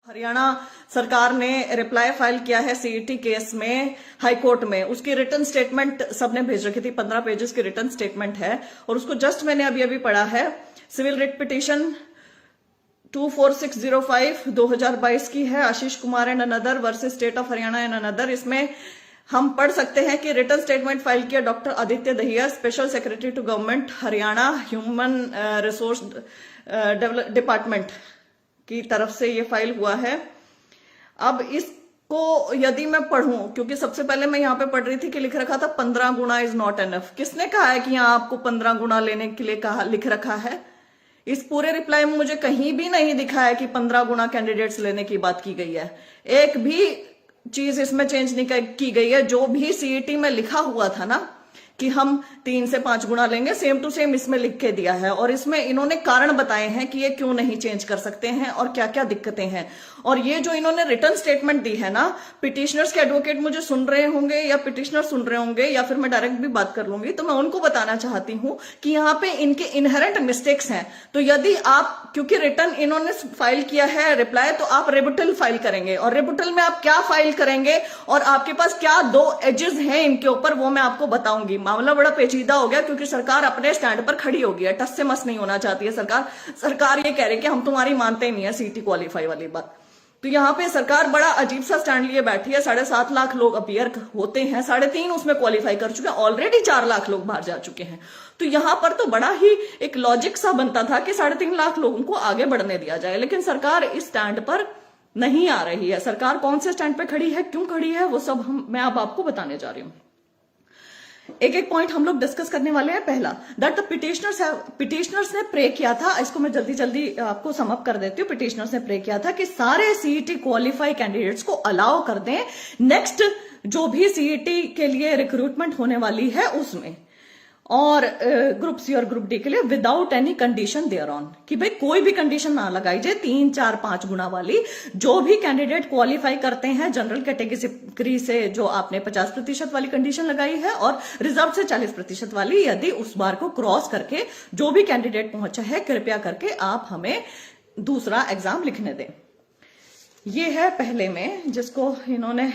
हरियाणा सरकार ने reply file किया है सीईटी केस में हाई कोर्ट में। उसकी रिटर्न स्टेटमेंट सबने भेज रखी थी, 15 पेजेस की रिटर्न स्टेटमेंट है और उसको जस्ट मैंने अभी अभी पढ़ा है। सिविल रिट पिटीशन 24605 2022 की है, Ashish Kumar and another versus state of Haryana and another. इसमें हम पढ़ सकते हैं कि रिटर्न स्टेटमेंट फाइल किया doctor Aditya Dahiya, special secretary to government Haryana human resource department की तरफ से ये फाइल हुआ है। अब इसको यदि मैं पढ़ूं, क्योंकि सबसे पहले मैं यहाँ पे पढ़ रही थी कि लिख रखा था 15 गुना इज नॉट एनफ। किसने कहा है कि यहाँ आपको 15 गुना लेने के लिए कहा लिख रखा है? इस पूरे रिप्लाई में मुझे कहीं भी नहीं दिखा है कि 15 गुना कैंडिडेट्स लेने की बात की गई है। एक भी चीज इसमें चेंज नहीं की गई है। जो भी सीईटी में लिखा हुआ था ना कि हम 3 से 5 गुना लेंगे, सेम टू सेम इसमें लिख के दिया है और इसमें इन्होंने कारण बताए हैं कि ये क्यों नहीं चेंज कर सकते हैं और क्या क्या दिक्कतें हैं। और ये जो इन्होंने रिटर्न स्टेटमेंट दी है ना, पिटिशनर्स के एडवोकेट मुझे सुन रहे होंगे या पिटिशनर सुन रहे होंगे या फिर मैं डायरेक्ट भी बात कर लूंगी, तो मैं उनको बताना चाहती हूं कि यहाँ पे इनके इनहेरेंट मिस्टेक्स हैं। तो यदि आप, क्योंकि रिटर्न इन्होंने फाइल किया है रिप्लाई, तो आप रेबुटल फाइल करेंगे और रेबुटल में आप क्या फाइल करेंगे और आपके पास क्या 2 एजेस हैं इनके ऊपर, वो मैं आपको बताऊंगी। मामला बड़ा पेचीदा हो गया क्योंकि सरकार अपने स्टैंड पर खड़ी हो गई है, टस से मस नहीं होना चाहती है सरकार ये कह रही है कि हम तुम्हारी मानते ही नहीं है सीटी क्वालिफाई वाली बात। तो यहाँ पे सरकार बड़ा अजीब सा स्टैंड लिए बैठी है। 7.5 लाख लोग अपीयर होते हैं, 3.5 उसमें क्वालिफाई कर चुके हैं, ऑलरेडी 4 लाख लोग बाहर जा चुके हैं। तो यहाँ पर तो बड़ा ही एक लॉजिक सा बनता था कि 3.5 लाख लोगों को आगे बढ़ने दिया जाए, लेकिन सरकार इस स्टैंड पर नहीं आ रही है। सरकार कौन से स्टैंड पे खड़ी है, क्यों खड़ी है, वो सब मैं अब आपको बताने जा रही हूँ। एक एक पॉइंट हम लोग डिस्कस करने वाले हैं। पहला, दैट द पिटिशनर्स ने प्रे किया था, इसको मैं जल्दी जल्दी आपको सम अप कर देती हूँ। पिटिशनर्स ने प्रे किया था कि सारे सीईटी क्वालिफाई कैंडिडेट्स को अलाउ कर दें नेक्स्ट जो भी सीईटी के लिए रिक्रूटमेंट होने वाली है उसमें, और ग्रुप सी और ग्रुप डी के लिए without any condition there on, कि भाई कोई भी कंडीशन ना लगाई जाए 3, 4, 5 गुना वाली। जो भी कैंडिडेट क्वालिफाई करते हैं जनरल कैटेगरी से, जो आपने 50% वाली कंडीशन लगाई है और रिजर्व से 40% वाली, यदि उस बार को क्रॉस करके जो भी कैंडिडेट पहुंचा है, कृपया करके आप हमें दूसरा एग्जाम लिखने दें। ये है पहले में, जिसको इन्होंने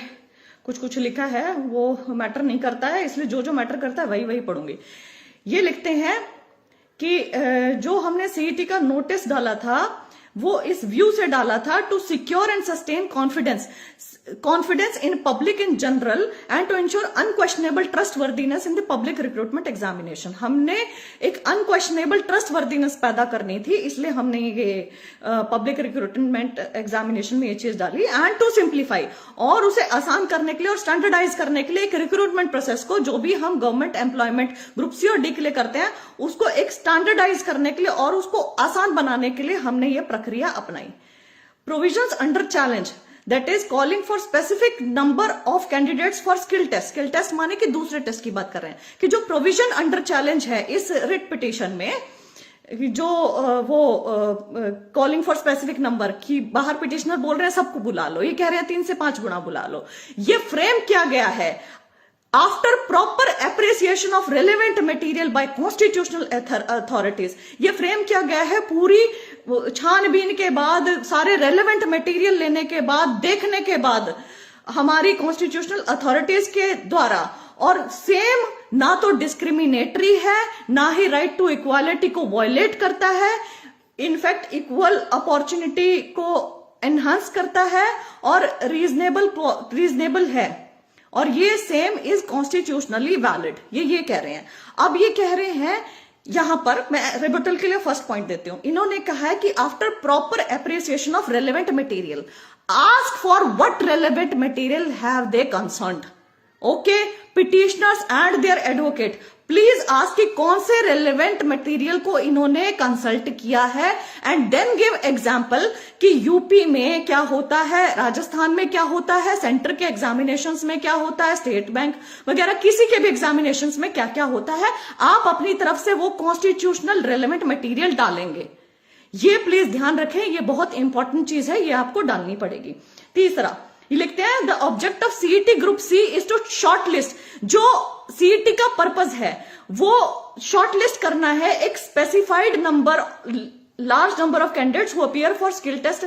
कुछ कुछ लिखा है वो मैटर नहीं करता है, इसलिए जो जो मैटर करता है वही वही पढ़ूंगी। ये लिखते हैं कि जो हमने सीईटी का नोटिस डाला था वो इस व्यू से डाला था, to secure and sustain confidence in public in general and to ensure unquestionable trustworthiness in the public recruitment examination. हमने एक अनक्वेश्चनेबल ट्रस्टवर्दीनेस पैदा करनी थी, इसलिए हमने ये पब्लिक रिक्रूटमेंट एग्जामिनेशन में ये चीज डाली। एंड टू सिंप्लीफाई, और उसे आसान करने के लिए और स्टैंडर्डाइज करने के लिए एक रिक्रूटमेंट प्रोसेस को, जो भी हम गवर्नमेंट एम्प्लॉयमेंट ग्रुप सी और डी के लिए करते हैं, उसको एक स्टैंडर्डाइज करने के लिए और उसको आसान बनाने के लिए हमने ये प्रक्रिया अपनाई। Provisions under challenge, that is calling for specific number of candidates for skill test. Skill test माने कि दूसरे टेस्ट की बात कर रहे हैं, कि जो प्रोविजन अंडर चैलेंज है इस रिट पिटीशन में, जो कॉलिंग फॉर स्पेसिफिक नंबर की बाहर पिटिशनर बोल रहे हैं सबको बुला लो, ये कह रहे हैं 3 से 5 गुना बुला लो। ये फ्रेम किया गया है after proper appreciation of relevant material by constitutional authorities. ये फ्रेम किया गया है पूरी छानबीन के बाद, सारे रेलेवेंट मटेरियल लेने के बाद, देखने के बाद हमारी कॉन्स्टिट्यूशनल अथॉरिटीज के द्वारा, और सेम ना तो डिस्क्रिमिनेटरी है, ना ही राइट टू इक्वालिटी को वायलेट करता है, इनफैक्ट इक्वल अपॉर्चुनिटी को एनहांस करता है और रीजनेबल है, और ये सेम इज कॉन्स्टिट्यूशनली वैलिड। ये कह रहे हैं। अब ये कह रहे हैं, यहां पर मैं रिबटल के लिए फर्स्ट पॉइंट देती हूं। इन्होंने कहा है कि after proper appreciation of relevant material, ask for what relevant material have they concerned. Okay, petitioners and their advocate please ask कि कौन से रेलेवेंट मटेरियल को इन्होंने कंसल्ट किया है, एंड देन गिव एग्जांपल कि यूपी में क्या होता है, राजस्थान में क्या होता है, सेंटर के एग्जामिनेशंस में क्या होता है, स्टेट बैंक वगैरह किसी के भी एग्जामिनेशंस में क्या क्या होता है। आप अपनी तरफ से वो कॉन्स्टिट्यूशनल रेलेवेंट मटेरियल डालेंगे, ये प्लीज ध्यान रखें, ये बहुत इंपॉर्टेंट चीज है, ये आपको डालनी पड़ेगी। तीसरा, ये लिखते हैं the object of CET group C is to short list. जो सीईटी का पर्पज है वो शॉर्ट लिस्ट करना है एक specified number, large number of candidates who appear for skill test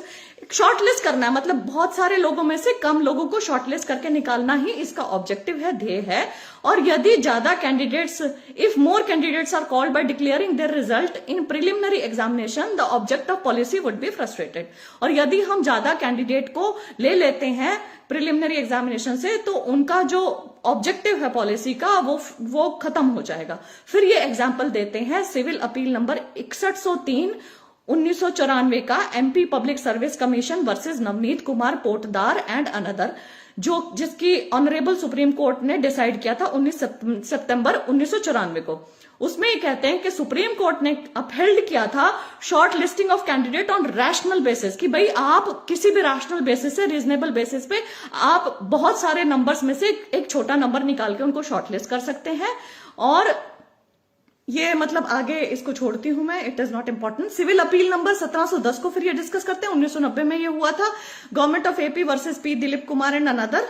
shortlist करना है, मतलब बहुत सारे लोगों में से कम लोगों को शॉर्टलिस्ट करके निकालना ही इसका ऑब्जेक्टिव है, ध्येय है। और यदि ज्यादा candidates, if more candidates are called by declaring their result in preliminary examination, the object of policy would be frustrated. और यदि हम ज्यादा कैंडिडेट को ले लेते हैं प्रिलिमिनरी एग्जामिनेशन से, तो उनका जो ऑब्जेक्टिव है पॉलिसी का वो खत्म हो जाएगा। फिर ये एग्जाम्पल देते हैं सिविल अपील नंबर 6103 1994 का MP public service commission versus Navneet Kumar Potdar and another, जिसकी ऑनरेबल सुप्रीम कोर्ट ने डिसाइड किया था 19 सितंबर 1994 को। उसमें ये कहते हैं कि सुप्रीम कोर्ट ने अपहेल्ड किया था short listing of candidate on rational basis, कि भाई आप किसी भी रैशनल बेसिस से, रीजनेबल बेसिस पे आप बहुत सारे नंबर्स में से एक छोटा नंबर निकाल के उनको शॉर्ट लिस्ट कर सकते हैं। और ये मतलब आगे इसको छोड़ती हूं मैं, it is not important. Civil appeal number 1710 को फिर ये डिस्कस करते हैं। 1990 में ये हुआ था, government of AP versus P Dilip Kumar and another.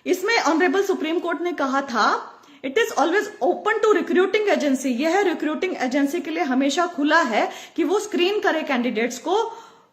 इसमें ऑनरेबल सुप्रीम कोर्ट ने कहा था it is always open to recruiting agency, यह रिक्रूटिंग एजेंसी के लिए हमेशा खुला है कि वो स्क्रीन करे कैंडिडेट्स को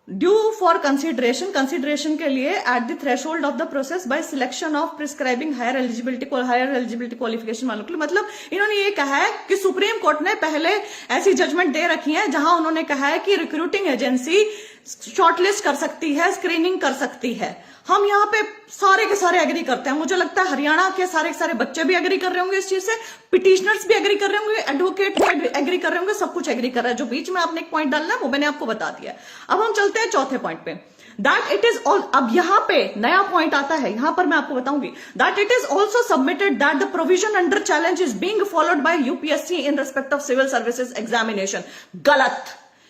ड्यू फॉर कंसिडरेशन के लिए at the threshold of the process by selection of prescribing higher eligibility qualification वालों के लिए। मतलब इन्होंने ये कहा है कि सुप्रीम कोर्ट ने पहले ऐसी जजमेंट दे रखी है जहां उन्होंने कहा है कि रिक्रूटिंग एजेंसी शॉर्टलिस्ट कर सकती है, स्क्रीनिंग कर सकती है। हम यहाँ पे सारे के सारे एग्री करते हैं। मुझे लगता है हरियाणा के सारे के सारे बच्चे भी एग्री कर रहे होंगे इस चीज से, पिटिशनर्स भी एग्री कर रहे होंगे, एडवोकेट भी एग्री कर रहे होंगे, सब कुछ एग्री कर रहा है। जो बीच में आपने एक पॉइंट डालना है वो मैंने आपको बता दिया। अब हम चलते हैं चौथे पॉइंट पे, दैट इट इज ऑल। अब यहाँ पे नया पॉइंट आता है, यहां पर मैं आपको बताऊंगी that it is also submitted that the provision under challenge is being followed by UPSC in respect of civil services examination. गलत,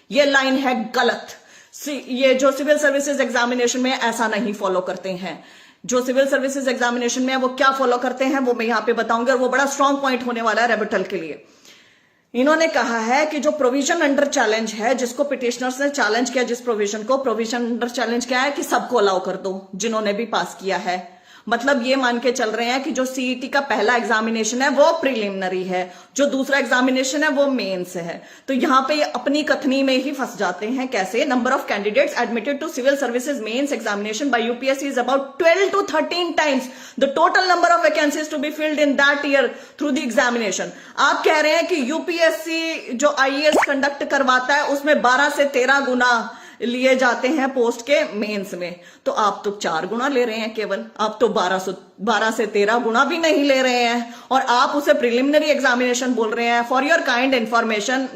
ये लाइन है गलत। ये जो सिविल सर्विसेज एग्जामिनेशन में ऐसा नहीं फॉलो करते हैं। जो सिविल सर्विसेज एग्जामिनेशन में वो क्या फॉलो करते हैं वो मैं यहां पे बताऊंगी, और वो बड़ा स्ट्रांग पॉइंट होने वाला है रेबटल के लिए। इन्होंने कहा है कि जो प्रोविजन अंडर चैलेंज है, जिसको पिटिशनर्स ने चैलेंज किया, जिस प्रोविजन को, प्रोविजन अंडर चैलेंज क्या है कि सबको अलाउ कर दो जिन्होंने भी पास किया है। मतलब ये मान के चल रहे हैं कि जो सीईटी का पहला एग्जामिनेशन है वो प्रिलिमिनरी है, जो दूसरा एग्जामिनेशन है वो मेंस है। तो यहां पे अपनी कथनी में ही फंस जाते हैं। कैसे? Number of candidates admitted to civil services mains examination by UPSC is about 12 to 13 times the total number of vacancies to be filled in that year through the examination. आप कह रहे हैं कि यूपीएससी जो आईएएस कंडक्ट करवाता है उसमें 12 से 13 गुना लिए जाते हैं पोस्ट के मेंस में, तो आप तो 4 गुना ले रहे हैं केवल। आप तो 12 से 13 गुना भी नहीं ले रहे हैं, और आप उसे प्रिलिमिनरी एग्जामिनेशन बोल रहे हैं। For your kind information,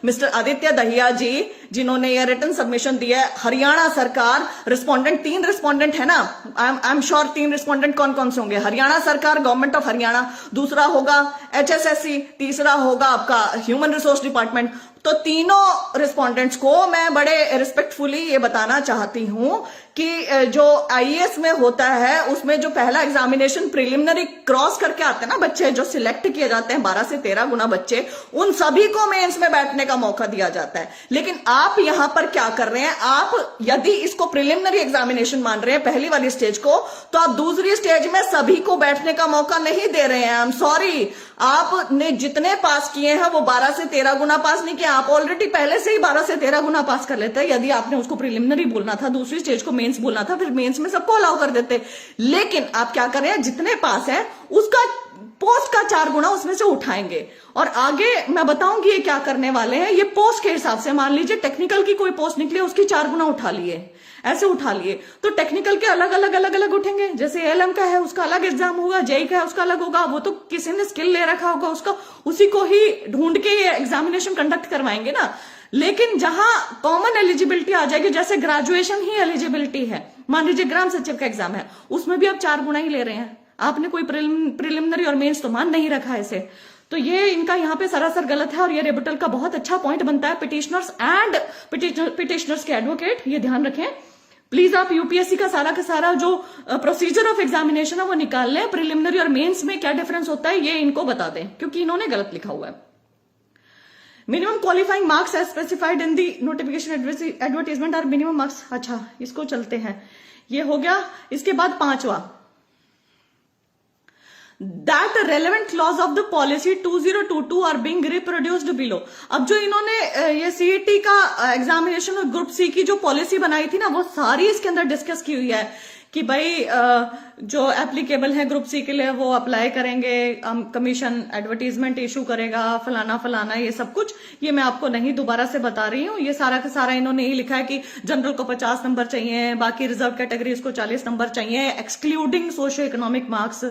mister Aditya Dahiya ji, जिन्होंने ये रिटन सबमिशन दिया है, हरियाणा सरकार रिस्पोंडेंट, 3 रिस्पोंडेंट है ना, आई एम श्योर 3 रिस्पोंडेंट कौन कौन से होंगे? हरियाणा सरकार, गवर्नमेंट ऑफ हरियाणा, दूसरा होगा HSSC, तीसरा होगा आपका ह्यूमन रिसोर्स डिपार्टमेंट। तो तीनों रिस्पोंडेंट्स को मैं बड़े रिस्पेक्टफुली ये बताना चाहती हूं कि जो आईएएस में होता है उसमें जो पहला एग्जामिनेशन प्रिलिमिनरी क्रॉस करके आते हैं ना बच्चे, जो सिलेक्ट किए जाते हैं 12 से 13 गुना बच्चे, उन सभी को मेंस में बैठने का मौका दिया जाता है। लेकिन आप यहां पर क्या कर रहे हैं? आप यदि इसको प्रिलिमिनरी एग्जामिनेशन मान रहे हैं, पहली वाली स्टेज को, तो आप दूसरी स्टेज में सभी को बैठने का मौका नहीं दे रहे हैं। आई एम सॉरी, आपने जितने पास किए हैं वो 12 से 13 गुना पास नहीं किया। आप ऑलरेडी पहले से ही 12 से 13 गुना पास कर लेते हैं। यदि आपने उसको प्रिलिमिनरी बोलना था, दूसरी स्टेज को मेंस बोलना था, फिर मेंस में सबको अलाउ कर देते। लेकिन आप क्या कर रहे हैं? जितने पास है उसका पोस्ट का 4 गुना उसमें से उठाएंगे। और आगे मैं बताऊंगी ये क्या करने वाले हैं। ये पोस्ट के हिसाब से, मान लीजिए टेक्निकल की कोई पोस्ट निकली, उसकी 4 गुना उठा लिए, ऐसे उठा लिए, तो टेक्निकल के अलग अलग उठेंगे। जैसे एलएम का है उसका अलग एग्जाम होगा, जेई का है उसका अलग होगा। वो तो किसी ने स्किल ले रखा होगा उसका, उसी को ही ढूंढ के ये एग्जामिनेशन कंडक्ट करवाएंगे ना। लेकिन जहां कॉमन एलिजिबिलिटी आ जाएगी, जैसे ग्रेजुएशन ही एलिजिबिलिटी है, मान लीजिए ग्राम सचिव का एग्जाम है, उसमें भी आप 4 गुना ही ले रहे हैं। आपने कोई प्रिलिमिनरी और मेंस तो मान नहीं रखा है इसे। तो ये इनका यहाँ पे सरासर गलत है, और ये रेबटल का बहुत अच्छा पॉइंट बनता है। पिटिशनर्स एंड पिटिशनर्स के एडवोकेट ये ध्यान रखें प्लीज। आप यूपीएससी का सारा जो प्रोसीजर ऑफ एग्जामिनेशन है वो निकाल लें। प्रिलिमिनरी और मेंस में क्या डिफरेंस होता है ये इनको बता दें, क्योंकि इन्होंने गलत लिखा हुआ है। Minimum qualifying marks as specified in the notification advertisement are minimum marks. अच्छा, इसको चलते हैं, ये हो गया। इसके बाद 5वां, that relevant clause of the policy 2022 are being reproduced below। अब जो इन्होंने ये सीईटी का एग्जामिनेशन और ग्रुप सी की जो पॉलिसी बनाई थी ना, वो सारी इसके अंदर डिस्कस की हुई है कि भाई जो एप्लीकेबल है ग्रुप सी के लिए वो अप्लाई करेंगे, कमीशन एडवर्टीजमेंट इशू करेगा, फलाना फलाना, ये सब कुछ ये मैं आपको नहीं दोबारा से बता रही हूँ। ये सारा का सारा इन्होंने ही लिखा है कि जनरल को 50 नंबर चाहिए, बाकी रिजर्व कैटेगरीज को 40 नंबर चाहिए, एक्सक्लूडिंग सोशियो इकोनॉमिक मार्क्स,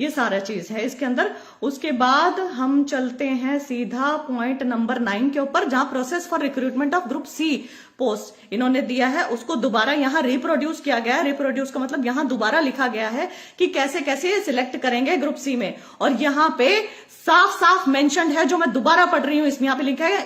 ये सारा चीज है इसके अंदर। उसके बाद हम चलते हैं सीधा पॉइंट नंबर 9 के ऊपर, जहां process for recruitment of group C post इन्होंने दिया है, उसको दोबारा यहां रिप्रोड्यूस किया गया है। रिप्रोड्यूस का मतलब यहां दोबारा लिखा गया है कि कैसे कैसे सिलेक्ट करेंगे ग्रुप सी में, और यहां पे साफ साफ मेंशन्ड है, जो मैं दोबारा पढ़ रही हूं, इसमें यहां पे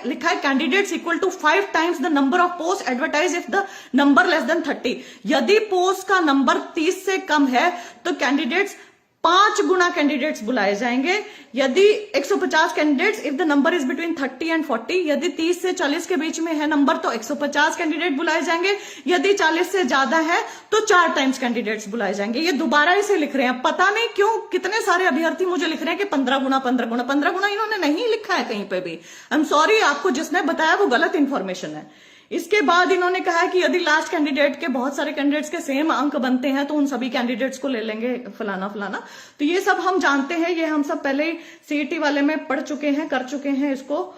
लिखा है candidates equal to 5 times the number of post advertise if the number less than 30। यदि पोस्ट का नंबर 30 से कम है तो कैंडिडेट्स 5 गुना कैंडिडेट्स बुलाए जाएंगे। यदि 150 candidates if the number is between 30 and 40, यदि 30 से 40 के बीच में है नंबर तो 150 कैंडिडेट बुलाए जाएंगे। यदि 40 से ज्यादा है तो 4 टाइम्स कैंडिडेट्स बुलाए जाएंगे। ये दोबारा इसे लिख रहे हैं, पता नहीं क्यों कितने सारे अभ्यर्थी मुझे लिख रहे हैं कि 15 गुना 15 गुना 15 गुना इन्होंने नहीं लिखा है कहीं पे भी। आई एम सॉरी, आपको जिसने बताया वो गलत इंफॉर्मेशन है। इसके बाद इन्होंने कहा है कि यदि लास्ट कैंडिडेट के बहुत सारे कैंडिडेट्स के सेम अंक बनते हैं तो उन सभी कैंडिडेट्स को ले लेंगे, फलाना फलाना। तो ये सब हम जानते हैं, ये हम सब पहले सीईटी वाले में पढ़ चुके हैं, कर चुके हैं इसको।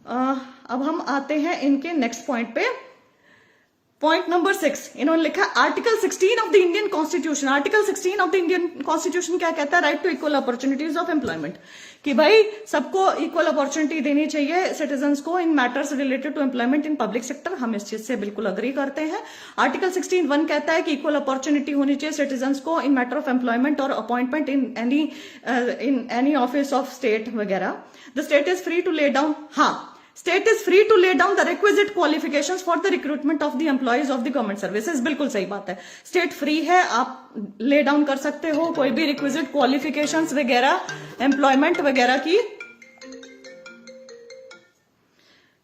अब हम आते हैं इनके नेक्स्ट पॉइंट पे। पॉइंट नंबर 6 इन्होंने लिखा article 16 of the Indian constitution. Article 16 of the Indian constitution क्या कहता है? Right to equal opportunities of employment, कि भाई सबको इक्वल अपॉर्चुनिटी देनी चाहिए सिटीजन्स को in matters related to employment in public sector. हम इस चीज से बिल्कुल अग्री करते हैं। आर्टिकल 16(1) कहता है कि इक्वल अपॉर्चुनिटी होनी चाहिए सिटीजन्स को इन मैटर ऑफ एम्प्लॉयमेंट और appointment in any office of state वगैरह। The state is free to lay down, हाँ, state is free to lay down the requisite qualifications for the recruitment of the employees of the government services. बिल्कुल सही बात है, state free है, आप lay down कर सकते हो कोई भी रिक्विजिट क्वालिफिकेशंस वगैरह एम्प्लॉयमेंट वगैरह की।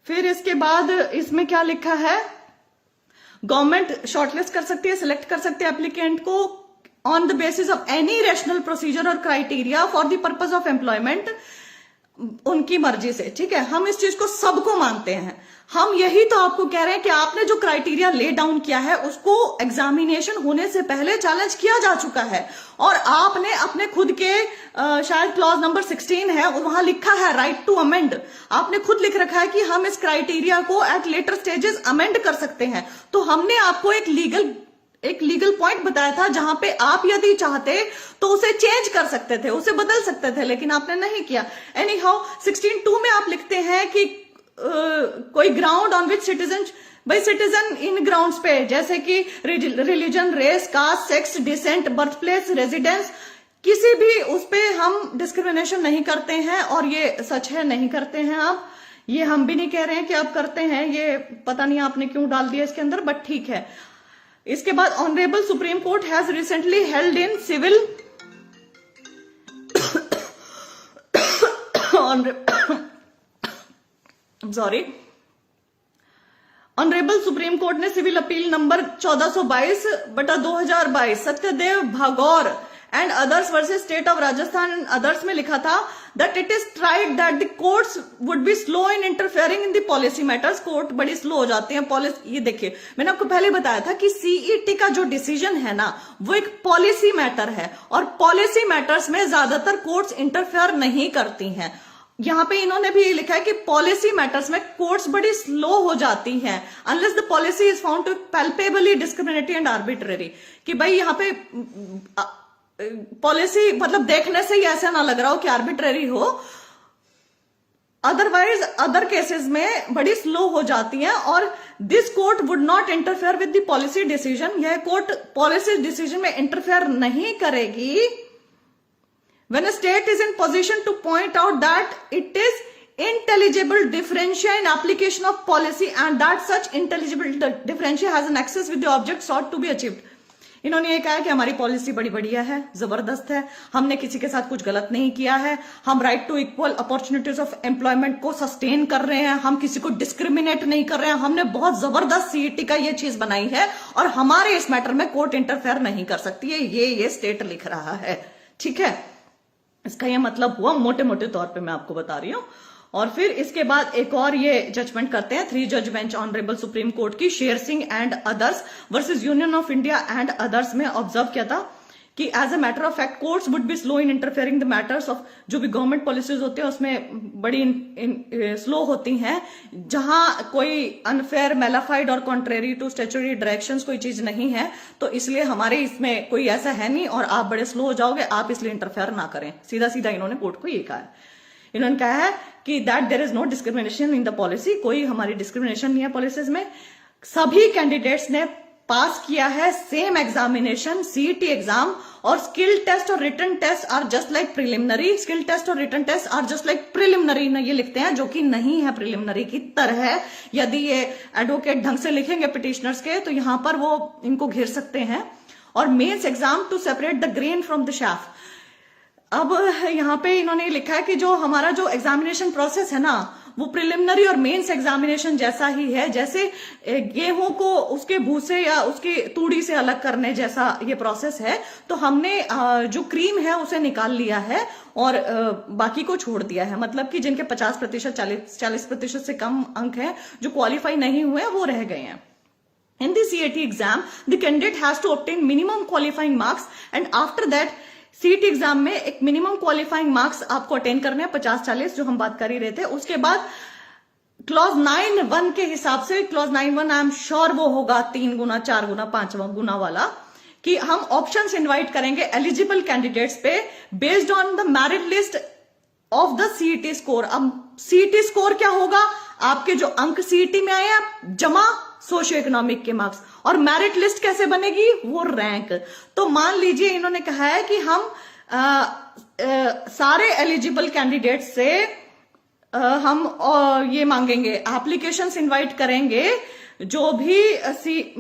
फिर इसके बाद इसमें क्या लिखा है? गवर्नमेंट शॉर्टलिस्ट कर सकती है, सिलेक्ट कर सकती है एप्लीकेंट को on the basis of any rational procedure और criteria for the purpose of employment, उनकी मर्जी से। ठीक है, हम इस चीज को सबको मानते हैं। हम यही तो आपको कह रहे हैं कि आपने जो क्राइटेरिया ले डाउन किया है उसको एग्जामिनेशन होने से पहले चैलेंज किया जा चुका है, और आपने अपने खुद के शायद क्लॉज नंबर 16 है, वहां लिखा है राइट टू अमेंड। आपने खुद लिख रखा है कि हम इस क्राइटेरिया को एट लेटर स्टेजेस अमेंड कर सकते हैं। तो हमने आपको एक लीगल पॉइंट बताया था जहां पे आप यदि चाहते तो उसे चेंज कर सकते थे, उसे बदल सकते थे, लेकिन आपने नहीं किया। एनी हाउ 16(2) में आप लिखते हैं कि कोई ग्राउंड ऑन विच सिटीजन, भाई सिटीजन इन ग्राउंड्स पे जैसे कि religion, race, caste, sex, descent, birth place, residence, किसी भी उस पे हम डिस्क्रिमिनेशन नहीं करते हैं, और ये सच है, नहीं करते हैं आप। ये हम भी नहीं कह रहे हैं कि आप करते हैं, ये पता नहीं आपने क्यों डाल दिया इसके अंदर, बट ठीक है। इसके बाद honourable Supreme Court has recently held in civil honourable Supreme Court ने civil appeal number 1422/2022 Satyadev Bhagaur and others versus state of Rajasthan and others में लिखा था that it is tried that the courts would be slow in interfering in the policy matters. Court बड़ी slow हो जाती हैं policy. ये देखिए, मैंने आपको पहले बताया था कि सीईटी का जो डिसीजन है ना, वो एक पॉलिसी मैटर है, और पॉलिसी मैटर्स में ज्यादातर कोर्ट्स इंटरफेयर नहीं करती हैं। यहां पे इन्होंने भी लिखा है कि पॉलिसी मैटर्स में कोर्ट्स बड़ी स्लो हो जाती हैं unless the policy is found to palpably discriminatory and arbitrary. कि भाई यहां पे पॉलिसी मतलब देखने से ही ऐसा ना लग रहा हो कि आर्बिट्ररी हो, अदरवाइज अदर केसेस में बड़ी स्लो हो जाती हैं। और this court would not interfere with the policy decision, यह कोर्ट पॉलिसी डिसीजन में इंटरफेयर नहीं करेगी when a state is in position to point out that it is intelligible differential in application of policy and that such intelligible differential has an access with the object sought to be achieved। इन्होंने ये कहा है कि हमारी policy बड़ी बढ़िया है, जबरदस्त है, हमने किसी के साथ कुछ गलत नहीं किया है, हम right to equal opportunities of employment को सस्टेन कर रहे हैं, हम किसी को डिस्क्रिमिनेट नहीं कर रहे हैं, हमने बहुत जबरदस्त सीईटी का ये चीज बनाई है, और हमारे इस मैटर में कोर्ट इंटरफेयर नहीं कर सकती है। ये स्टेट लिख रहा है। ठीक है, इसका ये मतलब हुआ, मोटे मोटे तौर पे मैं आपको बता रही हूं। और फिर इसके बाद एक और ये जजमेंट करते हैं 3 जज बेंच ऑनरेबल सुप्रीम कोर्ट की, Sher Singh and others versus Union of India and others में ऑब्जर्व किया था कि as a matter of fact courts would be slow in interfering the matters of, जो भी गवर्नमेंट पॉलिसीज होती है उसमें बड़ी स्लो होती हैं, जहां कोई अनफेयर, मेलाफाइड और कॉन्ट्रेरी टू स्टैट्यूटरी डायरेक्शंस कोई चीज नहीं है, तो इसलिए हमारे इसमें कोई ऐसा है नहीं और आप बड़े स्लो हो जाओगे, आप इसलिए इंटरफेयर ना करें। सीधा सीधा इन्होंने कोर्ट को ये कहा है। इन्होंने कहा है कि that there is no discrimination in the policy, कोई हमारी डिस्क्रिमिनेशन नहीं है पॉलिसीज में। सभी कैंडिडेट्स ने पास किया है सेम एग्जामिनेशन, सीईटी एग्जाम, और स्किल टेस्ट और written test are just like preliminary, skill test और written test are just like preliminary ना ये लिखते हैं, जो कि नहीं है प्रिलिमिनरी की तरह। यदि ये एडवोकेट ढंग से लिखेंगे पिटिशनर्स के तो यहां पर वो इनको घेर सकते हैं। और mains exam to separate the grain from the chaff. अब यहाँ पे इन्होंने लिखा है कि जो हमारा जो एग्जामिनेशन प्रोसेस है ना, वो प्रिलिमिनरी और मेंस एग्जामिनेशन जैसा ही है, जैसे गेहूं को उसके भूसे या उसकी तूड़ी से अलग करने जैसा ये प्रोसेस है। तो हमने जो क्रीम है उसे निकाल लिया है और बाकी को छोड़ दिया है, मतलब कि जिनके 50%, 40% से कम अंक हैं, जो क्वालिफाई नहीं हुए वो रह गए हैं। In the CAT exam, the candidate has to obtain minimum qualifying marks and after that seat exam में एक मिनिमम क्वालिफाइंग मार्क्स आपको अटेन करने हैं, 50-40 जो हम बात कर ही रहे थे। उसके बाद क्लॉज 9(1) के हिसाब से, क्लॉज 9(1) आई एम श्योर वो होगा 3 गुना, 4 गुना, 5 गुना वाला, कि हम ऑप्शंस इनवाइट करेंगे एलिजिबल कैंडिडेट्स पे based on the merit list of the CET score. अब सीईटी स्कोर क्या होगा? आपके जो अंक सीईटी में आए हैं जमा सोशियो इकोनॉमिक के मार्क्स। और मेरिट लिस्ट कैसे बनेगी? वो रैंक। तो मान लीजिए इन्होंने कहा है कि हम सारे एलिजिबल कैंडिडेट से हम ये मांगेंगे, एप्लीकेशंस इनवाइट करेंगे जो भी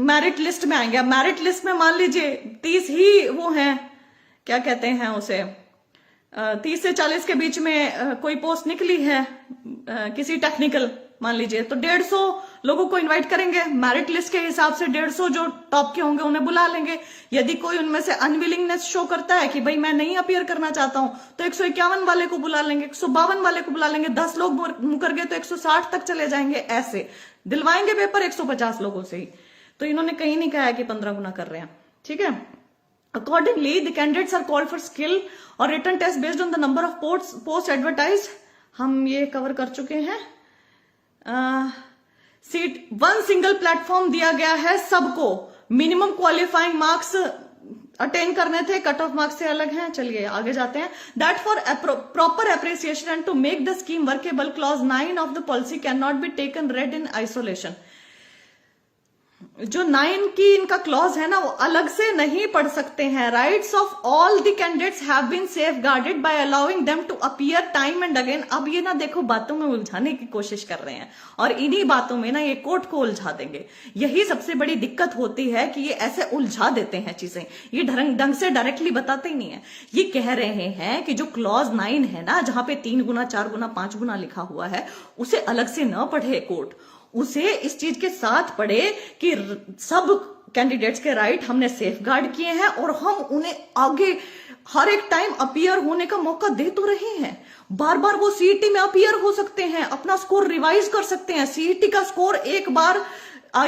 मेरिट लिस्ट में आएंगे। मेरिट लिस्ट में मान लीजिए 30 ही वो हैं, क्या कहते हैं उसे, 30 से 40 के बीच में कोई पोस्ट निकली है किसी टेक्निकल, मान लीजिए, तो 150 लोगों को इनवाइट करेंगे। मेरिट लिस्ट के हिसाब से 150 जो टॉप के होंगे उन्हें बुला लेंगे। यदि कोई उनमें से अनविलिंगनेस शो करता है कि भाई मैं नहीं अपीयर करना चाहता हूं, तो 151 वाले को बुला लेंगे, 152 वाले को बुला लेंगे। 10 लोग मुकर गए तो 160 तक चले जाएंगे। ऐसे दिलवाएंगे पेपर 150 लोगों से ही। तो इन्होंने कहीं नहीं कहा है कि 15 गुना कर रहे हैं, ठीक है। Accordingly the candidates are called for skill और written test based on the number of post advertise. हम ये कवर कर चुके हैं। सीट 1 सिंगल प्लेटफॉर्म दिया गया है सबको। मिनिमम क्वालिफाइंग मार्क्स अटेन करने थे, कट ऑफ मार्क्स से अलग हैं। चलिए आगे जाते हैं। That for proper appreciation and to make the scheme workable clause 9 of the policy can not be taken read in isolation. जो 9 की इनका क्लॉज है ना, वो अलग से नहीं पढ़ सकते हैं। Rights of all the candidates have been safeguarded by allowing them to appear time and again. अब ये ना देखो बातों में उलझाने की कोशिश कर रहे हैं और इन्हीं बातों में ना ये कोर्ट को उलझा देंगे। यही सबसे बड़ी दिक्कत होती है कि ये ऐसे उलझा देते हैं चीजें, ये ढंग से डायरेक्टली बताते ही नहीं है। ये कह रहे हैं कि जो क्लॉज 9 है ना, जहां पे 3 गुना, 4 गुना, 5 गुना लिखा हुआ है, उसे अलग से न पढ़े कोर्ट, उसे इस चीज के साथ पढ़े कि सब कैंडिडेट्स के राइट हमने सेफ गार्ड किए हैं और हम उन्हें आगे हर एक टाइम अपीयर होने का मौका दे तो रहे हैं। बार बार वो सीईटी में अपीयर हो सकते हैं, अपना स्कोर रिवाइज कर सकते हैं। सीईटी का स्कोर एक बार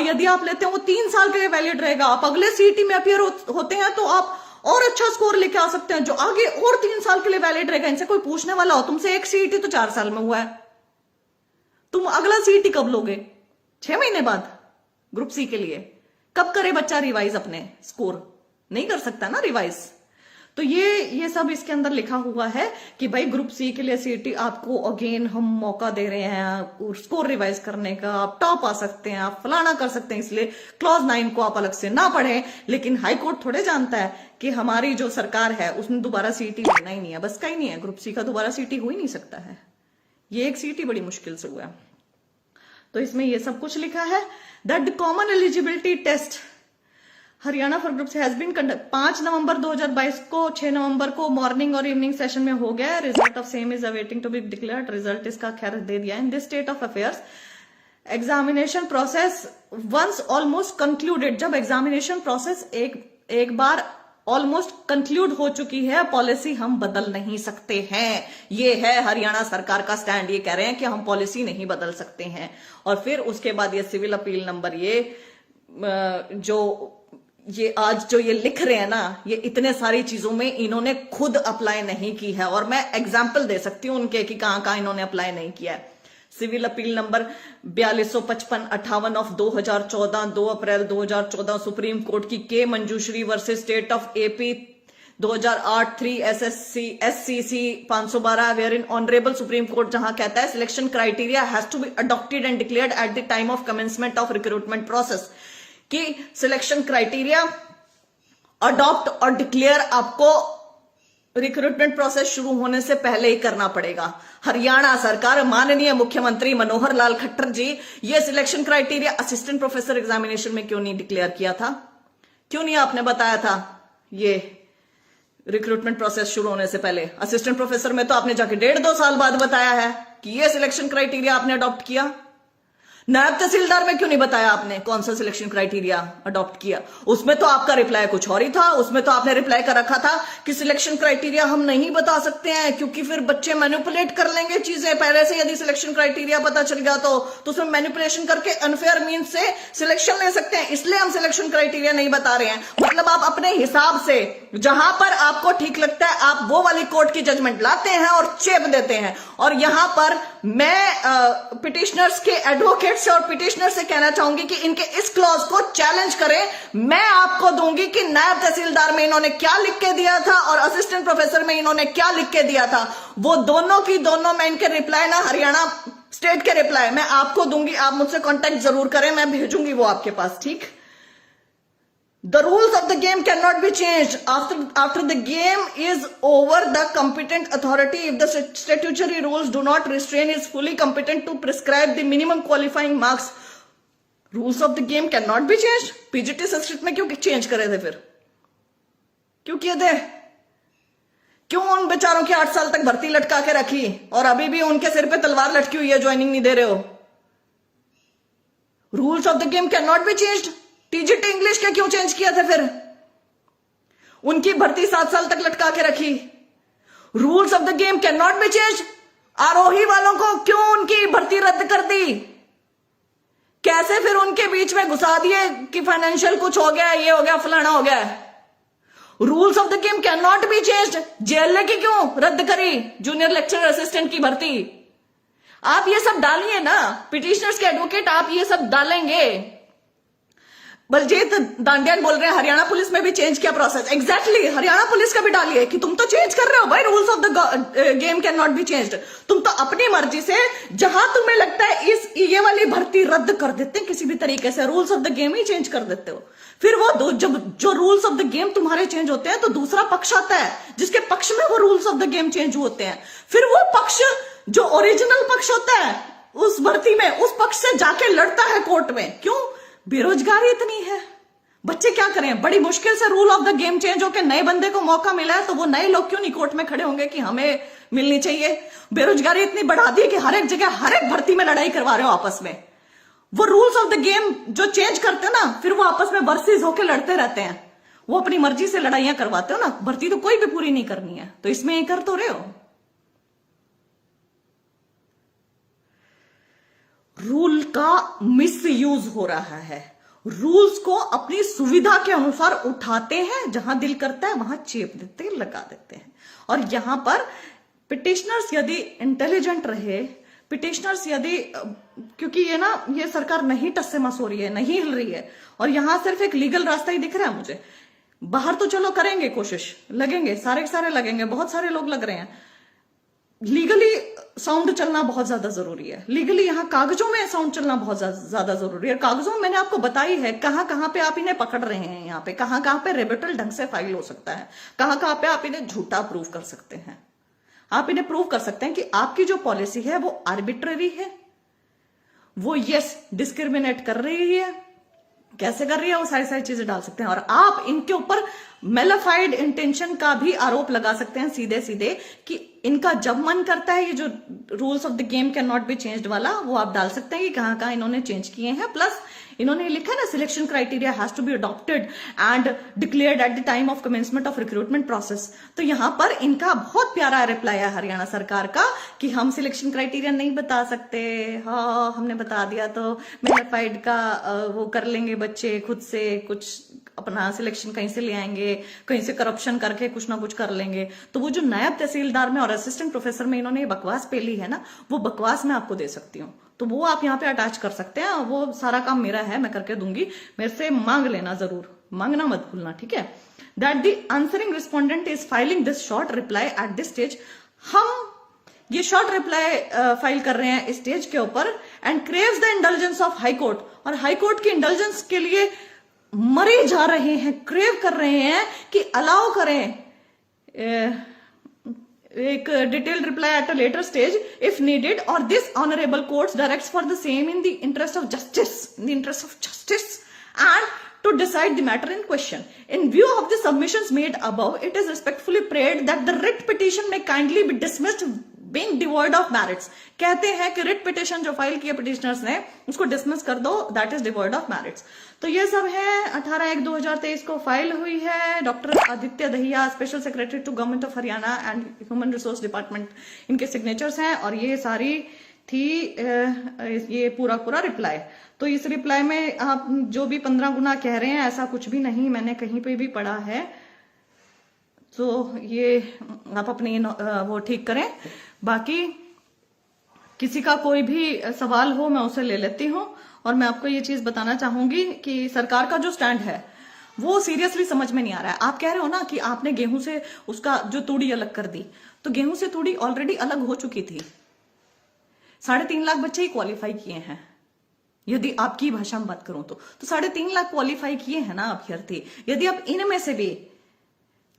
यदि आप लेते हैं वो 3 साल के लिए वैलिड रहेगा। आप अगले सीईटी में अपीयर होते हैं तो आप और अच्छा स्कोर लेके आ सकते हैं, जो आगे और 3 साल के लिए वैलिड रहेगा। इनसे कोई पूछने वाला हो तुमसे एक सीईटी तो 4 साल में हुआ है, तुम अगला सीईटी कब लोगे? 6 महीने बाद ग्रुप सी के लिए कब करे बच्चा रिवाइज? अपने स्कोर नहीं कर सकता ना रिवाइज। तो ये सब इसके अंदर लिखा हुआ है कि भाई ग्रुप सी के लिए सीईटी आपको अगेन हम मौका दे रहे हैं स्कोर रिवाइज करने का, आप टॉप आ सकते हैं, आप फलाना कर सकते हैं, इसलिए क्लॉज 9 को आप अलग से ना पढ़ें। लेकिन हाई कोर्ट थोड़े जानता है कि हमारी जो सरकार है उसने दोबारा सीईटी लेना ही नहीं है, बस का ही नहीं है। ग्रुप सी का दोबारा सीईटी हो ही नहीं सकता है, ये एक सीईटी बड़ी मुश्किल से हुआ है। तो इसमें ये सब कुछ लिखा है। That the common eligibility test Haryana for group has been conduct 5 November 2022 को, 6 नवंबर को मॉर्निंग और इवनिंग सेशन में हो गया। Result of same is awaiting to be declared. Result इसका खैर दे दिया। In this state of affairs examination process once almost concluded. जब एग्जामिनेशन प्रोसेस एक बार ऑलमोस्ट कंक्लूड हो चुकी है, पॉलिसी हम बदल नहीं सकते हैं। ये है हरियाणा सरकार का स्टैंड। ये कह रहे हैं कि हम पॉलिसी नहीं बदल सकते हैं। और फिर उसके बाद ये सिविल अपील नंबर ये आज जो ये लिख रहे हैं ना, ये इतने सारी चीजों में इन्होंने खुद अप्लाई नहीं की है। और मैं एग्जाम्पल दे सकती हूं उनके कि कहां कहां इन्होंने अप्लाई नहीं किया है। Civil appeal number 4255/58 of 2014, 2 April 2014 Supreme Court की K Manjushree versus state of AP 2008 3 SCC 512 where in honourable Supreme Court, जहां कहता है selection criteria has to be adopted and declared at the time of commencement of recruitment process, कि selection criteria adopt और declare आपको recruitment process शुरू होने से पहले ही करना पड़ेगा। हरियाणा सरकार, माननीय मुख्यमंत्री मनोहर लाल खट्टर जी, ये selection criteria assistant professor examination में क्यों नहीं डिक्लेयर किया था? क्यों नहीं आपने बताया था ये रिक्रूटमेंट प्रोसेस शुरू होने से पहले? असिस्टेंट प्रोफेसर में तो आपने जाके 1.5-2 साल बाद बताया है कि ये सिलेक्शन क्राइटेरिया आपने अडॉप्ट किया। नायब तहसीलदार में क्यों नहीं बताया आपने कौन सा सिलेक्शन क्राइटेरिया अडॉप्ट किया? उसमें तो आपका रिप्लाई कुछ और ही था। उसमें तो आपने रिप्लाई कर रखा था कि सिलेक्शन क्राइटेरिया हम नहीं बता सकते हैं क्योंकि फिर बच्चे मैनिपुलेट कर लेंगे चीजें। पहले से यदि सिलेक्शन क्राइटेरिया पता चल गया तो उसमें मैनिपुलेशन करके अनफेयर मीन्स से सिलेक्शन ले सकते हैं, इसलिए हम सिलेक्शन क्राइटेरिया नहीं बता रहे हैं। मतलब आप अपने हिसाब से जहां पर आपको ठीक लगता है आप वो वाली कोर्ट की जजमेंट लाते हैं और चेप देते हैं। और यहां पर मैं पिटिशनर्स के एडवोकेट से और पिटिशनर से कहना चाहूंगी कि इनके इस क्लॉज को चैलेंज करें। मैं आपको दूंगी कि नायब तहसीलदार में इन्होंने क्या लिख के दिया था और असिस्टेंट प्रोफेसर में इन्होंने क्या लिख के दिया था। वो दोनों की दोनों मैं इनके रिप्लाई ना, हरियाणा स्टेट के रिप्लाई मैं आपको दूंगी। आप मुझसे कांटेक्ट जरूर करें, मैं भेजूंगी वो आपके पास, ठीक? The rules of the game cannot be changed after the game is over. The competent authority, if the statutory rules do not restrain, is fully competent to prescribe the minimum qualifying marks. Rules of the game cannot be changed. PGT Sanskrit में क्यों change करे थे? फिर क्यों किए थे? क्यों उन बेचारों की 8 साल तक भर्ती लटका के रखी और अभी भी उनके सिर पे तलवार लटकी हुई है, ज्वाइनिंग नहीं दे रहे हो? Rules of the game can not be changed. TGT English के क्यों चेंज किया था? फिर उनकी भर्ती 7 साल तक लटका के रखी। Rules of the game can not be change. Arohi वालों को क्यों उनकी भर्ती रद्द कर दी? कैसे फिर उनके बीच में घुसा दिए कि फाइनेंशियल कुछ हो गया, ये हो गया, फलाना हो गया। Rules of the game can not be changed. JLA की क्यों रद्द करी? जूनियर लेक्चरर असिस्टेंट की भर्ती। आप ये सब डालिए ना, पिटिशनर्स के एडवोकेट आप ये सब डालेंगे। बलजीत दांडियान बोल रहे हैं हरियाणा पुलिस में भी चेंज किया प्रोसेस। एग्जैक्टली, हरियाणा पुलिस का भी डालिए कि तुम तो चेंज कर रहे हो भाई, rules of the game can not be changed. तुम तो अपनी मर्जी से जहां तुम्हें लगता है ये वाली भर्ती रद्द कर देते हैं किसी भी तरीके से, rules of the game he change कर देते हो। फिर वो जब जो रूल्स ऑफ द गेम तुम्हारे चेंज होते हैं तो दूसरा पक्ष आता है जिसके पक्ष में वो rules of the game change होते हैं। फिर वो पक्ष जो ओरिजिनल पक्ष होता है उस भर्ती में, उस पक्ष से जाके लड़ता है कोर्ट में। क्यों? बेरोजगारी इतनी है, बच्चे क्या करें? बड़ी मुश्किल से rule of the game change होकर नए बंदे को मौका मिला है तो वो नए लोग क्यों नहीं कोर्ट में खड़े होंगे कि हमें मिलनी चाहिए? बेरोजगारी इतनी बढ़ा दी कि हर एक जगह हर एक भर्ती में लड़ाई करवा रहे हो आपस में। वो रूल्स ऑफ द गेम जो चेंज करते हो ना, फिर वो आपस में वर्सेस होकर लड़ते रहते हैं। वो अपनी मर्जी से लड़ाइयां करवाते हो ना। भर्ती तो कोई भी पूरी नहीं करनी है, तो इसमें ये कर तो रहे हो। रूल का मिसयूज हो रहा है। रूल्स को अपनी सुविधा के अनुसार उठाते हैं, जहां दिल करता है वहां चेप देते हैं, लगा देते हैं। और यहां पर पिटिशनर्स यदि इंटेलिजेंट रहे, पिटिशनर्स यदि, क्योंकि ये सरकार नहीं टस से मस हो रही है, नहीं हिल रही है, और यहां सिर्फ एक लीगल रास्ता ही दिख रहा है मुझे। बाहर तो चलो करेंगे कोशिश, लगेंगे सारे के सारे लगेंगे, बहुत सारे लोग लग रहे हैं। लीगली साउंड चलना बहुत ज्यादा जरूरी है। लीगली यहाँ कागजों में साउंड चलना बहुत ज्यादा जरूरी है। कागजों में मैंने आपको बताई है कहां पे आप इन्हें पकड़ रहे हैं, यहाँ पे कहां पे रेबिटल ढंग से फाइल हो सकता है, कहां पे आप इन्हें झूठा प्रूव कर सकते हैं। आप इन्हें प्रूव कर सकते हैं कि आपकी जो पॉलिसी है वो आर्बिट्ररी है, वो डिस्क्रिमिनेट कर रही है। कैसे कर रही है वो सारी चीजें डाल सकते हैं। और आप इनके ऊपर मेलाफाइड इंटेंशन का भी आरोप लगा सकते हैं सीधे सीधे कि इनका जब मन करता है ये जो rules of the game can not be changed वाला, वो आप डाल सकते हैं कि कहां इन्होंने चेंज किए हैं। प्लस इन्होंने लिखा है ना, selection criteria has to be adopted and declared at the time of commencement of recruitment process. तो यहां पर इनका बहुत प्यारा रिप्लाई है हरियाणा सरकार का कि हम सिलेक्शन क्राइटेरिया नहीं बता सकते। हाँ, हमने बता दिया तो मेगाफाइड का वो कर लेंगे बच्चे, खुद से कुछ अपना सिलेक्शन कहीं से ले आएंगे, कहीं से करप्शन करके कुछ ना कुछ कर लेंगे। तो वो जो नायब तहसीलदार में और असिस्टेंट प्रोफेसर में इन्होंने बकवास पेली है ना, वो बकवास मैं आपको दे सकती हूँ, तो वो आप यहाँ पे अटैच कर सकते हैं। वो सारा काम मेरा है, मैं करके दूंगी, मेरे से मांग लेना, जरूर मांगना मत भूलना, ठीक है। That the answering respondent is filing this short reply at this stage. हम ये शॉर्ट रिप्लाई फाइल कर रहे हैं इस स्टेज के ऊपर, and craves the indulgence of high court, और हाई कोर्ट की इंडल्जेंस के लिए मरे जा रहे हैं, क्रेव कर रहे हैं कि अलाउ करें एक detailed reply at a later stage if needed, और this honourable courts directs for the same in the interest of justice and to decide the matter in question. In view of the submissions made above, it is respectfully prayed that the writ petition may kindly be dismissed being devoid of merits. कहते हैं कि writ petition जो file किया petitioners ने, उसको dismiss कर दो, that is devoid of merits. तो ये सब है 18/1/2023 को फाइल हुई है। Doctor Aditya Dahiya, special secretary to government of Haryana and human resource department, इनके सिग्नेचर्स हैं, और ये सारी थी ये पूरा रिप्लाई। तो इस रिप्लाई में आप जो भी 15 गुना कह रहे हैं, ऐसा कुछ भी नहीं मैंने कहीं पे भी पढ़ा है, तो ये आप अपनी वो ठीक करें। बाकी किसी का कोई भी सवाल हो मैं उसे ले लेती हूं, और मैं आपको ये चीज बताना चाहूंगी कि सरकार का जो स्टैंड है वो सीरियसली समझ में नहीं आ रहा है। आप कह रहे हो ना कि आपने गेहूं से उसका जो तूड़ी अलग कर दी, तो गेहूं से तूड़ी ऑलरेडी अलग हो चुकी थी। 3.5 लाख बच्चे ही क्वालिफाई किए हैं, यदि आपकी भाषा में बात करूं तो 3.5 लाख क्वालिफाई किए हैं ना अभ्यर्थी। यदि आप इनमें से भी,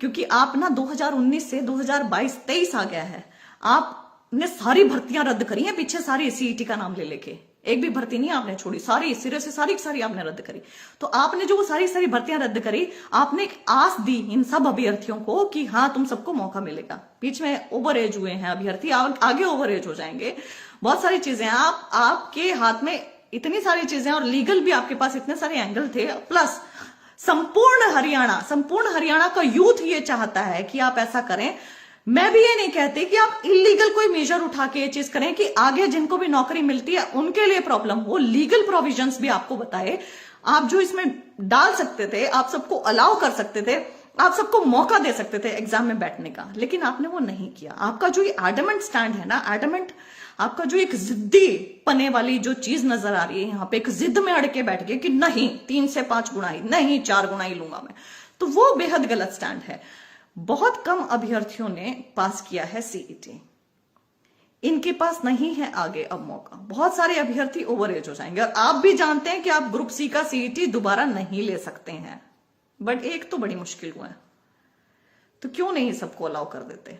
क्योंकि आप ना 2019 से 2022-23 आ गया है, आपने सारी भर्तियां रद्द करी हैं पीछे, सारी सीईटी का नाम ले लेके, एक भी भर्ती नहीं आपने छोड़ी, सारी सिरे से सारी आपने रद्द करी। तो आपने जो वो सारी भर्तियां रद्द करी, आपने एक आस दी इन सब अभ्यर्थियों को कि हाँ तुम सबको मौका मिलेगा। बीच में ओवर एज हुए हैं अभ्यर्थी, आगे ओवर एज हो जाएंगे, बहुत सारी चीजें आपके हाथ में इतनी सारी चीजें, और लीगल भी आपके पास इतने सारे एंगल थे, प्लस संपूर्ण हरियाणा का यूथ ये चाहता है कि आप ऐसा करें। मैं भी ये नहीं कहती कि आप इलीगल कोई मेजर उठा के ये चीज करें कि आगे जिनको भी नौकरी मिलती है उनके लिए प्रॉब्लम हो। लीगल प्रोविजंस भी आपको बताए, आप जो इसमें डाल सकते थे, आप सबको अलाउ कर सकते थे, आप सबको मौका दे सकते थे एग्जाम में बैठने का, लेकिन आपने वो नहीं किया। आपका जो ये एडमेंट स्टैंड है ना, एडमेंट आपका जो एक जिद्दी पने वाली जो चीज नजर आ रही है, यहाँ पे एक जिद में अड़ के बैठ गए कि नहीं 3 से 5 गुना ही नहीं, 4 गुना ही लूंगा मैं, तो वो बेहद गलत स्टैंड है। बहुत कम अभ्यर्थियों ने पास किया है सीईटी, इनके पास नहीं है आगे अब मौका। बहुत सारे अभ्यर्थी ओवर एज हो जाएंगे, और आप भी जानते हैं कि आप ग्रुप सी का सीईटी दोबारा नहीं ले सकते हैं, बट एक तो बड़ी मुश्किल हुआ है, तो क्यों नहीं सबको अलाउ कर देते।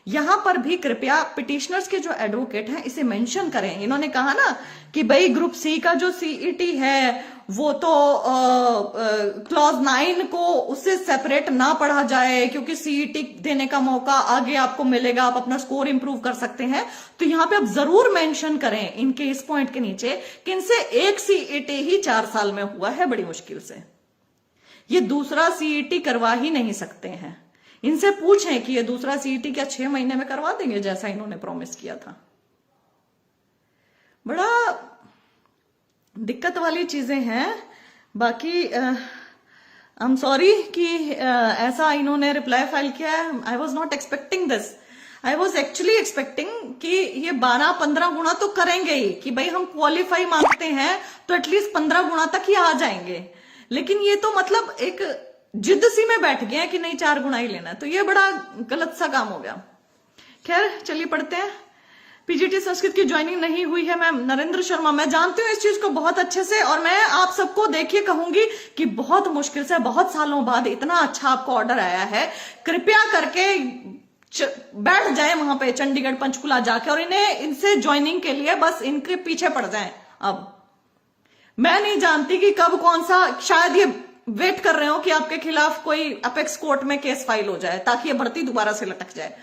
यहां पर भी कृपया पिटिशनर्स के जो एडवोकेट हैं इसे मेंशन करें। इन्होंने कहा ना कि भाई ग्रुप सी का जो सीईटी है वो तो क्लॉज 9 को उससे सेपरेट ना पढ़ा जाए, क्योंकि सीईटी देने का मौका आगे आपको मिलेगा, आप अपना स्कोर इंप्रूव कर सकते हैं। तो यहां पे आप जरूर मेंशन करें इनके इस पॉइंट के नीचे कि इनसे एक सीईटी ही 4 साल में हुआ है बड़ी मुश्किल से, ये दूसरा सीईटी करवा ही नहीं सकते हैं। इनसे पूछें कि ये दूसरा सीईटी क्या 6 महीने में करवा देंगे जैसा इन्होंने प्रॉमिस किया था। बड़ा दिक्कत वाली चीजें हैं। बाकी आई एम सॉरी कि ऐसा इन्होंने रिप्लाई फाइल किया है। I was not expecting this. I was actually expecting कि ये 12-15 गुना तो करेंगे ही, कि भाई हम क्वालिफाई मांगते हैं तो एटलीस्ट 15 गुना तक ही आ जाएंगे, लेकिन ये तो मतलब एक जिद सी में बैठ गए कि नहीं 4 गुना ही लेना है, तो ये बड़ा गलत सा काम हो गया। खैर चलिए पढ़ते हैं। पीजीटी संस्कृत की ज्वाइनिंग नहीं हुई है मैम नरेंद्र शर्मा। मैं जानती हूँ इस चीज को बहुत अच्छे से, और मैं आप सबको देखिए कहूंगी कि बहुत मुश्किल से बहुत सालों बाद इतना अच्छा आपको ऑर्डर आया है। कृपया करके बैठ जाए वहां पे चंडीगढ़ पंचकुला जाके, और इनसे ज्वाइनिंग के लिए बस इनके पीछे पड़ जाए। अब मैं नहीं जानती कि कब कौन सा, शायद ये वेट कर रहे हो कि आपके खिलाफ कोई अपेक्स कोर्ट में केस फाइल हो जाए ताकि ये भर्ती दोबारा से लटक जाए।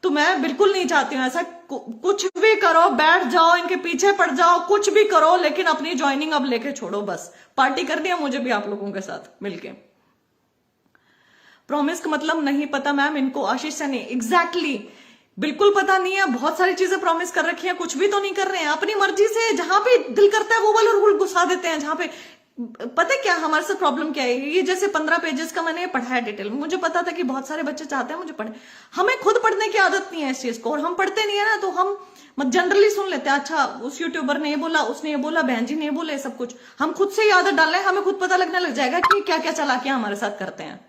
तो मैं बिल्कुल नहीं चाहती हूँ ऐसा। कुछ भी करो, बैठ जाओ, इनके पीछे पड़ जाओ, कुछ भी करो, लेकिन अपनी ज्वाइनिंग अब लेके छोड़ो। बस पार्टी करनी है मुझे भी आप लोगों के साथ मिलके। प्रॉमिस का मतलब नहीं पता मैम इनको, आशीष सैनी। एग्जैक्टली, बिल्कुल पता नहीं है। बहुत सारी चीजें प्रॉमिस कर रखी है, कुछ भी तो नहीं कर रहे हैं। अपनी मर्जी से जहां पे दिल करता है वो वाला रूल घुसा देते हैं। जहां पे पता है क्या हमारे साथ प्रॉब्लम क्या है, ये जैसे 15 पेजेस का मैंने पढ़ा है डिटेल में, मुझे पता था कि बहुत सारे बच्चे चाहते हैं मुझे पढ़े, हमें खुद पढ़ने की आदत नहीं है इस चीज को, और हम पढ़ते नहीं है ना, तो हम जनरली सुन लेते हैं। अच्छा उस यूट्यूबर ने ये बोला, उसने ये बोला, बहन जी ने ये बोला, सब कुछ हम खुद से ही आदत डाल रहे हैं। हमें खुद पता लगने लग जाएगा कि क्या क्या चालाकियां हमारे साथ करते हैं।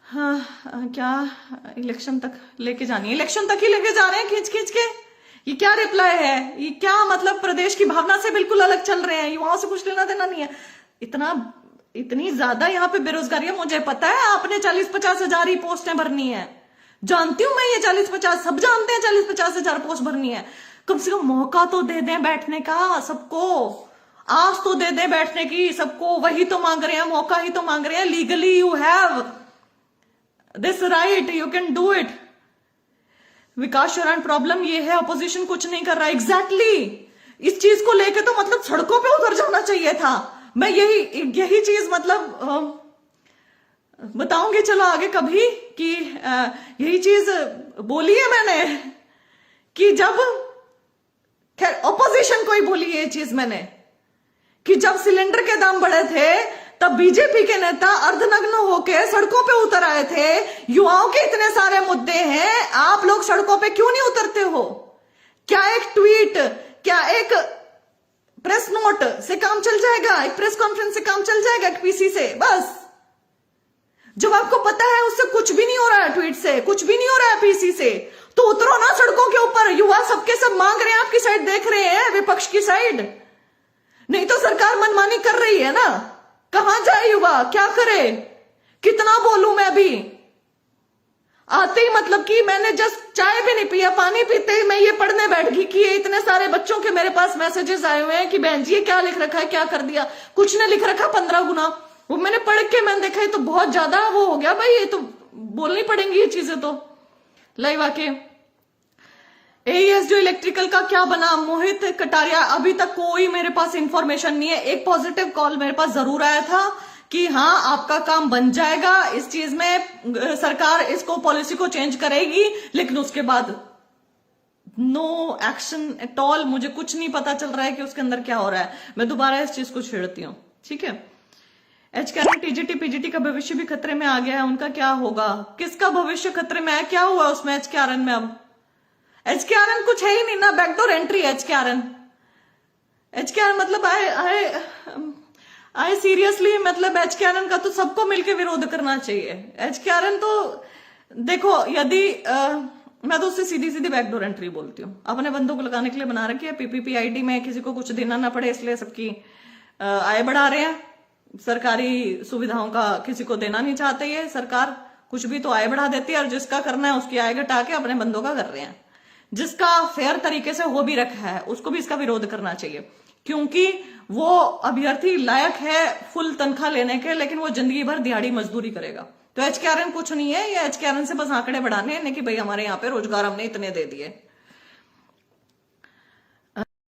हाँ क्या इलेक्शन तक लेके जानी है, इलेक्शन तक ही लेके जा रहे हैं खींच खींच के। ये क्या रिप्लाई है, ये क्या मतलब प्रदेश की भावना से बिल्कुल अलग चल रहे हैं, युवाओं से कुछ लेना देना नहीं है। इतनी ज्यादा यहाँ पे बेरोजगारी है, मुझे पता है आपने 40-50 हजार ही पोस्टें भरनी है, जानती हूं मैं, ये 40-50 सब जानते हैं 40-50 हजार पोस्ट भरनी है। कम से कम मौका तो दे दें बैठने का सबको, आस तो दे दें बैठने की सबको। वही तो मांग रहे हैं, मौका ही तो मांग रहे हैं। Legally you have this right, you can do it. Vikas Sharan problem ये है अपोजिशन कुछ नहीं कर रहा। एग्जैक्टली, इस चीज को लेके तो मतलब सड़कों पे उतर जाना चाहिए था। मैं यही चीज मतलब बताऊंगी चलो आगे कभी कि यही चीज बोली है मैंने कि जब, खैर ऑपोजिशन को ही बोली ये चीज मैंने, कि जब सिलेंडर के दाम बढ़े थे तब बीजेपी के नेता अर्धनग्न होकर सड़कों पे उतर आए थे। युवाओं के इतने सारे मुद्दे हैं, आप लोग सड़कों पे क्यों नहीं उतरते हो? क्या एक ट्वीट, क्या एक प्रेस नोट से काम चल जाएगा? एक प्रेस कॉन्फ्रेंस से काम चल जाएगा? एक पीसी से? बस जब आपको पता है उससे कुछ भी नहीं हो रहा है, ट्वीट से कुछ भी नहीं हो रहा है, पीसी से, तो उतरो ना सड़कों के ऊपर। युवा सबके सब मांग रहे हैं, आपकी साइड देख रहे हैं, विपक्ष की साइड। नहीं तो सरकार मनमानी कर रही है ना, कहां जाए युवा, क्या करे? कितना बोलूं मैं भी? आते ही मतलब कि मैंने जस्ट चाय भी नहीं पिया, पानी पीते ही मैं ये पढ़ने बैठ गई कि ये इतने सारे बच्चों के मेरे पास मैसेजेस आए हुए हैं कि बहन जी ये क्या लिख रखा है, क्या कर दिया। कुछ ने लिख रखा 15 गुना, वो मैंने पढ़ के मैंने देखा ये तो बहुत ज्यादा वो हो गया भाई, ये तो बोलनी पड़ेंगी ये चीजें तो लाइव आके। एईएस जो इलेक्ट्रिकल का क्या बना? मोहित कटारिया, अभी तक कोई मेरे पास इंफॉर्मेशन नहीं है। एक पॉजिटिव कॉल मेरे पास जरूर आया था कि हाँ आपका काम बन जाएगा, इस चीज में सरकार इसको पॉलिसी को चेंज करेगी, लेकिन उसके बाद नो एक्शन एट ऑल। मुझे कुछ नहीं पता चल रहा है कि उसके अंदर क्या हो रहा है। मैं दोबारा इस चीज को छेड़ती हूँ, ठीक है। एचकेआरएन टीजीटी पीजीटी का भविष्य भी खतरे में आ गया है, उनका क्या होगा? किसका भविष्य खतरे में है? क्या हुआ उसमें एचकेआरएन में? अब एचकेआरएन कुछ है ही नहीं ना, बैकडोर एंट्री है एचकेआरएन मतलब आई सीरियसली, मतलब एचकेआरएन का तो सबको मिलकर विरोध करना चाहिए। एचकेआरएन तो देखो, यदि मैं तो उससे सीधी सीधी बैकडोर एंट्री बोलती हूँ। अपने बंदों को लगाने के लिए बना रखी है, पीपीपी आईडी में किसी को कुछ देना ना पड़े, इसलिए सबकी आय बढ़ा रहे हैं। सरकारी सुविधाओं का किसी को देना नहीं चाहते ये सरकार, कुछ भी तो आय बढ़ा देती है, और जिसका करना है उसकी आय घटा के अपने बंदों का कर रहे हैं। जिसका फेयर तरीके से हो भी रखा है उसको भी इसका विरोध करना चाहिए, क्योंकि वो अभ्यर्थी लायक है फुल तनख्वाह लेने के, लेकिन वो जिंदगी भर दिहाड़ी मजदूरी करेगा। तो एचकेआरएन कुछ नहीं है, ये एचकेआरएन से बस आंकड़े बढ़ाने हैं कि भाई हमारे यहाँ पे रोजगार हमने इतने दे दिए।